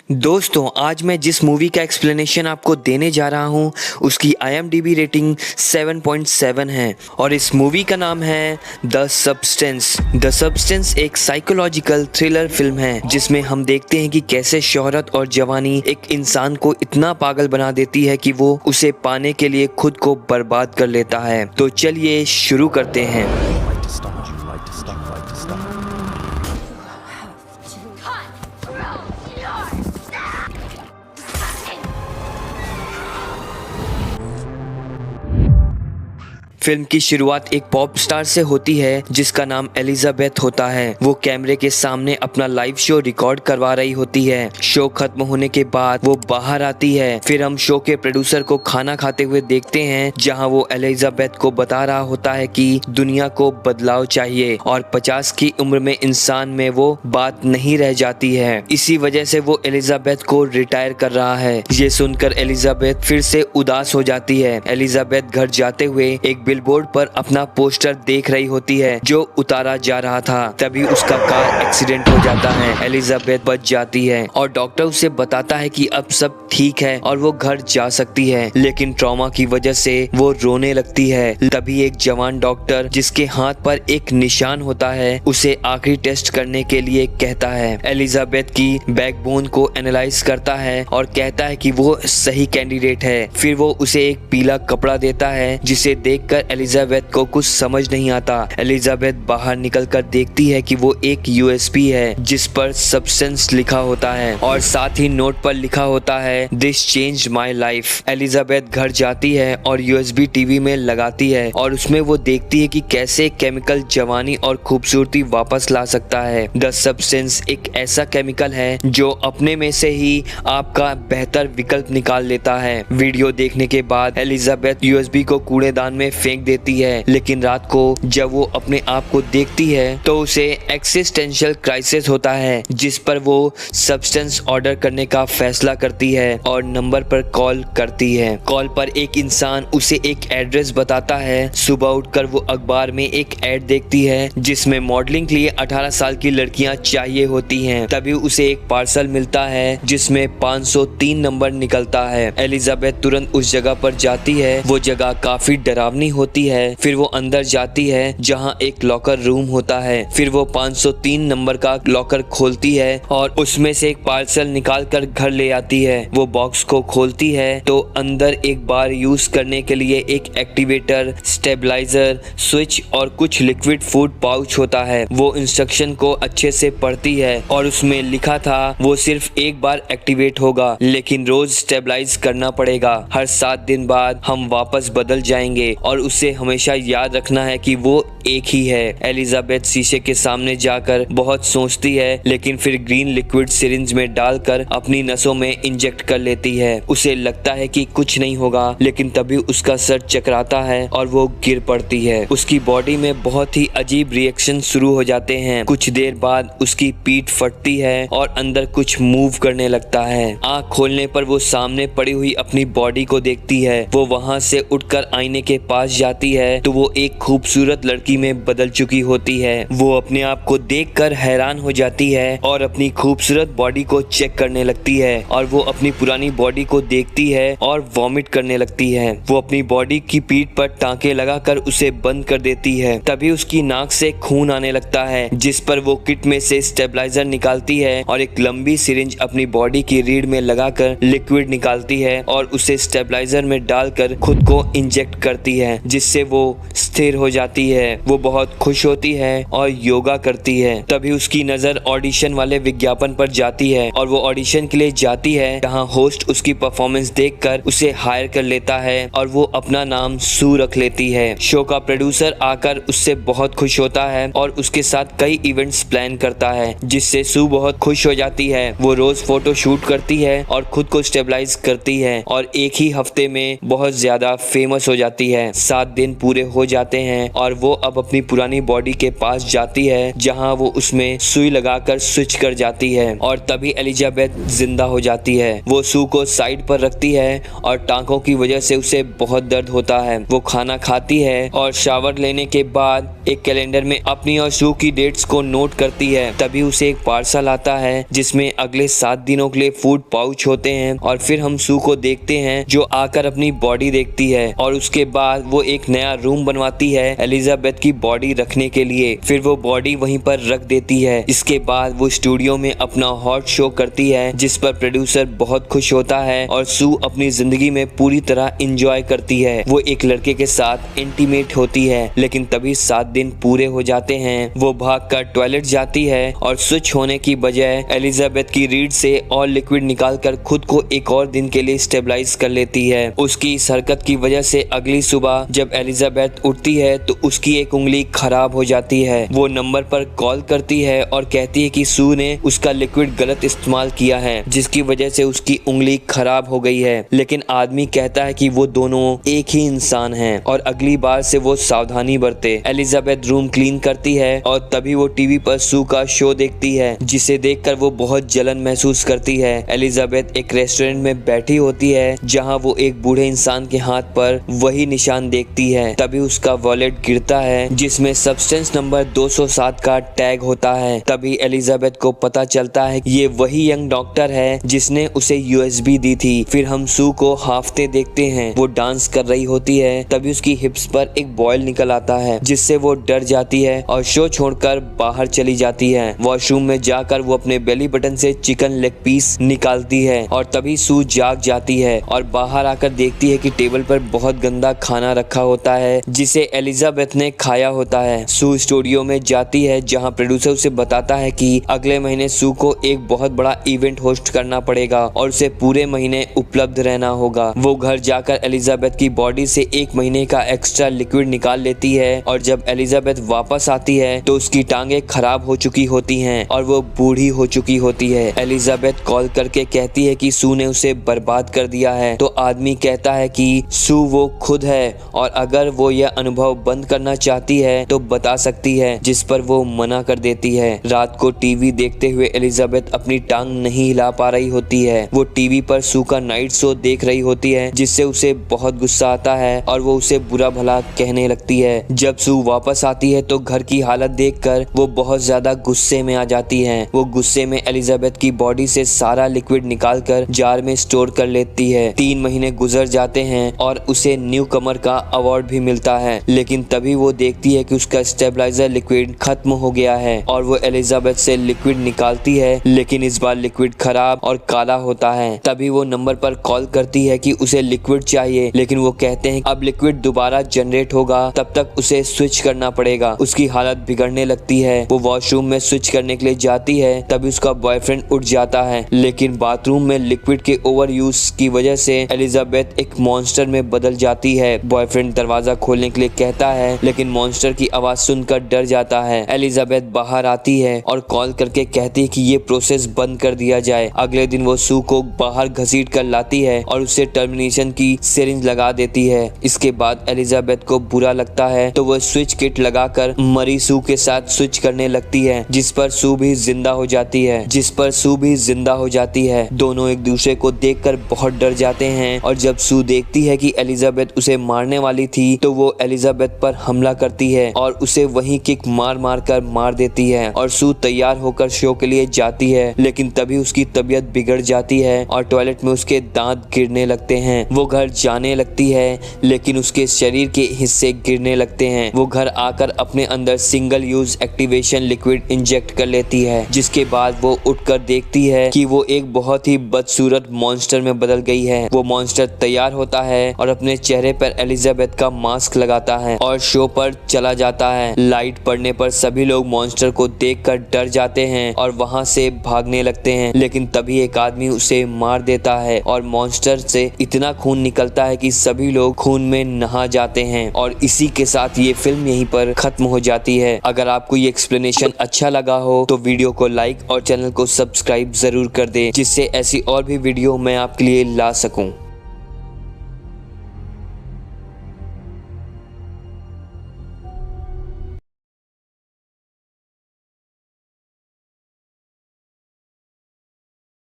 दोस्तों आज मैं जिस मूवी का एक्सप्लेनेशन आपको देने जा रहा हूँ उसकी IMDb रेटिंग 7.7 है और इस मूवी का नाम है द सब्सटेंस। द सब्सटेंस एक साइकोलॉजिकल थ्रिलर फिल्म है जिसमें हम देखते हैं कि कैसे शोहरत और जवानी एक इंसान को इतना पागल बना देती है कि वो उसे पाने के लिए खुद को बर्बाद कर लेता है। तो चलिए शुरू करते हैं। फिल्म की शुरुआत एक पॉप स्टार से होती है जिसका नाम एलिजाबेथ होता है। वो कैमरे के सामने अपना लाइव शो रिकॉर्ड करवा रही होती है। शो खत्म होने के बाद वो बाहर आती है। फिर हम शो के प्रोड्यूसर को खाना खाते हुए देखते हैं जहां वो एलिजाबेथ को बता रहा होता है कि दुनिया को बदलाव चाहिए और 50 की उम्र में इंसान में वो बात नहीं रह जाती है। इसी वजह से वो एलिजाबेथ को रिटायर कर रहा है। ये सुनकर एलिजाबेथ फिर से उदास हो जाती है। एलिजाबेथ घर जाते हुए एक बिलबोर्ड पर अपना पोस्टर देख रही होती है जो उतारा जा रहा था। तभी उसका कार एक्सीडेंट हो जाता है। एलिजाबेथ बच जाती है और डॉक्टर उसे बताता है कि अब सब ठीक है और वो घर जा सकती है, लेकिन ट्रॉमा की वजह से वो रोने लगती है। तभी एक जवान डॉक्टर जिसके हाथ पर एक निशान होता है उसे आखिरी टेस्ट करने के लिए कहता है। एलिजाबेथ की बैकबोन को एनालाइज करता है और कहता है कि वो सही कैंडिडेट है। फिर वो उसे एक पीला कपड़ा देता है जिसे देखकर एलिजाबेथ को कुछ समझ नहीं आता। एलिजाबेथ बाहर निकलकर देखती है कि वो एक USB है जिस पर सब्सटेंस लिखा होता है और साथ ही नोट पर लिखा होता है this changed my life. Elizabeth घर जाती है और USB टीवी में लगाती है और उसमें वो देखती है कि कैसे केमिकल जवानी और खूबसूरती वापस ला सकता है। द सब्सटेंस एक ऐसा केमिकल है जो अपने में से ही आपका बेहतर विकल्प निकाल लेता है। वीडियो देखने के बाद एलिजाबेथ USB को कूड़ेदान में फेंक देती है, लेकिन रात को जब वो अपने आप को देखती है तो उसे एक्सिस्टेंशियल क्राइसिस होता है जिस पर वो सब्सटेंस ऑर्डर करने का फैसला करती है और नंबर पर कॉल करती है। कॉल पर एक इंसान उसे एक एड्रेस बताता है। सुबह उठकर वो अखबार में एक ऐड देखती है जिसमें मॉडलिंग के लिए 18 साल की लड़कियां चाहिए होती हैं। तभी उसे एक पार्सल मिलता है जिसमें 503 नंबर निकलता है। एलिजाबेथ तुरंत उस जगह पर जाती है। वो जगह काफी डरावनी होती है। फिर वो अंदर जाती है जहां एक लॉकर रूम होता है। फिर वो 503 नंबर का लॉकर खोलती है और उसमें से एक पार्सल निकाल कर घर ले आती है। वो बॉक्स को खोलती है तो अंदर एक बार यूज करने के लिए एक एक्टिवेटर, स्टेबलाइजर, स्विच और कुछ लिक्विड फूड पाउच होता है। वो इंस्ट्रक्शन को अच्छे से पढ़ती है और उसमें लिखा था वो सिर्फ एक बार एक्टिवेट होगा, लेकिन रोज स्टेबलाइज करना पड़ेगा। हर 7 दिन बाद हम वापस बदल जाएंगे और उसे हमेशा याद रखना है कि वो एक ही है। एलिजाबेथ शीशे के सामने जाकर बहुत सोचती है, लेकिन फिर ग्रीन लिक्विड सिरिंज में डालकर अपनी नसों में इंजेक्ट कर लेती है। उसे लगता है कि कुछ नहीं होगा, लेकिन तभी उसका सर चकराता है और वो गिर पड़ती है। उसकी बॉडी में बहुत ही अजीब रिएक्शन शुरू हो जाते हैं। कुछ देर बाद उसकी पीठ फटती है और अंदर कुछ मूव करने लगता है। आँख खोलने पर वो सामने पड़ी हुई अपनी बॉडी को देखती है। वो वहाँ से उठकर आईने के पास जाती है तो वो एक खूबसूरत लड़की में बदल चुकी होती है। वो अपने आप को देखकर हैरान हो जाती है और अपनी खूबसूरत बॉडी को चेक करने लगती है और वो अपनी पुरानी बॉडी को देखती है और वॉमिट करने लगती है। वो अपनी बॉडी की पीठ पर टांके लगाकर उसे बंद कर देती है। तभी उसकी नाक से खून आने लगता है, जिस पर वो किट में से स्टेबलाइजर निकालती है और एक लंबी सिरिंज अपनी बॉडी की रीढ़ में लगाकर लिक्विड निकालती है और उसे स्टेबलाइजर में डालकर खुद को इंजेक्ट करती है, जिससे वो स्थिर हो जाती है। वो बहुत खुश होती है और योगा करती है। तभी उसकी नजर ऑडिशन वाले विज्ञापन पर जाती है और वो ऑडिशन के लिए जाती है, जहां होस्ट उसकी परफॉर्मेंस देखकर उसे हायर कर लेता है और वो अपना नाम सू रख लेती है। शो का प्रोड्यूसर आकर उससे बहुत खुश होता है और उसके साथ कई इवेंट्स प्लान करता है, जिससे सू बहुत खुश हो जाती है। वो रोज फोटो शूट करती है और खुद को स्टेबलाइज करती है और एक ही हफ्ते में बहुत ज्यादा फेमस हो जाती है। 7 दिन पूरे हो जाते हैं और वो अब अब अपनी पुरानी बॉडी के पास जाती है जहाँ वो उसमें सुई लगाकर स्विच कर जाती है और तभी एलिजाबेथ जिंदा हो जाती है। वो सू को साइड पर रखती है और टांकों की वजह से उसे बहुत दर्द होता है। वो खाना खाती है और शावर लेने के बाद एक कैलेंडर में अपनी और सू की डेट्स को नोट करती है। तभी उसे एक पार्सल आता है जिसमें अगले 7 दिनों के लिए फूड पाउच होते हैं और फिर हम सू को देखते हैं जो आकर अपनी बॉडी देखती है और उसके बाद वो एक नया रूम बनवाती है एलिजाबेथ की बॉडी रखने के लिए। फिर वो बॉडी वहीं पर रख देती है। इसके बाद वो स्टूडियो में अपना हॉट शो करती है जिस पर प्रोड्यूसर बहुत खुश होता है और सू अपनी जिंदगी में पूरी तरह एंजॉय करती है। वो एक लड़के के साथ इंटीमेट होती है लेकिन तभी 7 दिन पूरे हो जाते हैं। वो भागकर टॉयलेट जाती है और स्विच होने की बजाय एलिजाबेथ की रीढ़ से और लिक्विड निकालकर खुद को एक और दिन के लिए स्टेबलाइज कर लेती है। उसकी इस हरकत की वजह से अगली सुबह जब एलिजाबेथ उठती है तो उसकी एक उंगली खराब हो जाती है। वो नंबर पर कॉल करती है और कहती है कि सू ने उसका लिक्विड गलत इस्तेमाल किया है जिसकी वजह से उसकी उंगली खराब हो गई है। लेकिन आदमी कहता है कि वो दोनों एक ही इंसान हैं और अगली बार से वो सावधानी बरते। एलिजाबेथ रूम क्लीन करती है और तभी वो टीवी पर सू का शो देखती है जिसे देखकर वो बहुत जलन महसूस करती है। एलिजाबेथ एक रेस्टोरेंट में बैठी होती है जहां वो एक बूढ़े इंसान के हाथ पर वही निशान देखती है। तभी उसका वॉलेट गिरता है जिसमें सब्सटेंस नंबर 207 का टैग होता है। तभी एलिजाबेथ को पता चलता है ये वही यंग डॉक्टर है जिसने उसे यूएसबी दी थी। फिर हम सू को हाफते देखते हैं। वो डांस कर रही होती है। तभी उसकी हिप्स पर एक बॉयल निकल आता है जिससे वो डर जाती है और शो छोड़कर बाहर चली जाती है। वॉशरूम में जाकर वो अपने बेली बटन से चिकन लेग पीस निकालती है और तभी सू जाग जाती है और बाहर आकर देखती है कि टेबल पर बहुत गंदा खाना रखा होता है जिसे एलिजाबेथ ने खाया होता है। सू स्टूडियो में जाती है जहां प्रोड्यूसर उसे बताता है कि अगले महीने सू को एक बहुत बड़ा इवेंट होस्ट करना पड़ेगा और उसे पूरे महीने उपलब्ध रहना होगा। वो घर जाकर एलिजाबेथ की बॉडी से 1 महीने का एक्स्ट्रा लिक्विड निकाल लेती है और जब एलिजाबेथ वापस आती है तो उसकी टांगे खराब हो चुकी होती हैं और वो बूढ़ी हो चुकी होती है। एलिजाबेथ कॉल करके कहती है कि सू ने उसे बर्बाद कर दिया है तो आदमी कहता है कि सू वो खुद है और अगर वो यह अनुभव बंद करना चाहती है तो बता सकती है, जिस पर वो मना कर देती है। रात को टीवी देखते हुए एलिजाबेथ अपनी टांग नहीं हिला पा रही होती है। वो टीवी पर सू का नाइट शो देख रही होती है जिससे उसे बहुत गुस्सा आता है और वो उसे बुरा भला कहने लगती है। जब सू वापस आती है तो घर की हालत देखकर वो बहुत ज्यादा गुस्से में आ जाती है। वो गुस्से में एलिजाबेथ की बॉडी से सारा लिक्विड निकालकर जार में स्टोर कर लेती है। 3 महीने गुजर जाते हैं और उसे न्यू कमर का अवार्ड भी मिलता है लेकिन तभी वो देखती है कि उसका स्टेबलाइजर लिक्विड खत्म हो गया है और वो एलिजाबेथ से लिक्विड निकालती है लेकिन इस बार लिक्विड खराब और काला होता है। तभी वो नंबर पर कॉल करती है कि उसे लिक्विड चाहिए लेकिन वो कहते हैं अब लिक्विड दोबारा जनरेट होगा, तब तक उसे स्विच करना पड़ेगा। उसकी हालत बिगड़ने लगती है। वो वॉशरूम में स्विच करने के लिए जाती है तभी उसका बॉयफ्रेंड उठ जाता है लेकिन बाथरूम में लिक्विड के ओवर यूज की वजह से एलिजाबेथ एक मॉन्स्टर में बदल जाती है। बॉयफ्रेंड दरवाजा खोलने के लिए कहता है लेकिन मॉन्स्टर की आवाज सुनकर डर जाता है। एलिजाबेथ बाहर आती है और कॉल करके कहती है कि ये प्रोसेस बंद कर दिया जाए। अगले दिन वो सू को बाहर घसीट कर लाती है और उसे टर्मिनेशन की सिरिंज लगा देती है। इसके बाद एलिजाबेथ को बुरा लगता है तो वो स्विच किट लगाकर मरी सू के साथ स्विच करने लगती है जिस पर सू भी जिंदा हो जाती है। दोनों एक दूसरे को देखकर बहुत डर जाते हैं और जब सू देखती है कि एलिजाबेथ उसे मारने वाली थी तो वो एलिजाबेथ पर हमला करती है और उसे वहीं किक मार कर मार देती है और सू तैयार होकर शो के लिए जाती है लेकिन तभी उसकी तबीयत बिगड़ जाती है और टॉयलेट में उसके दांत गिरने लगते हैं। वो घर जाने लगती है लेकिन उसके शरीर के हिस्से गिरने लगते हैं। वो घर आकर अपने अंदर single use activation liquid inject कर लेती है जिसके बाद वो उठकर देखती है कि वो एक बहुत ही बदसूरत मॉन्स्टर में बदल गई है। वो मॉन्स्टर तैयार होता है और अपने चेहरे पर एलिजाबेथ का मास्क लगाता है और शो पर चला जाता है। लाइट पड़ने पर सभी लोग मॉन्स्टर को देखकर डर जाते हैं और वहां से भागने लगते हैं लेकिन तभी एक आदमी उसे मार देता है और मॉन्स्टर से इतना खून निकलता है कि सभी लोग खून में नहा जाते हैं और इसी के साथ ये फिल्म यहीं पर खत्म हो जाती है। अगर आपको ये एक्सप्लेनेशन अच्छा लगा हो तो वीडियो को लाइक और चैनल को सब्सक्राइब जरूर कर दें जिससे ऐसी और भी वीडियो मैं आपके लिए ला सकूं।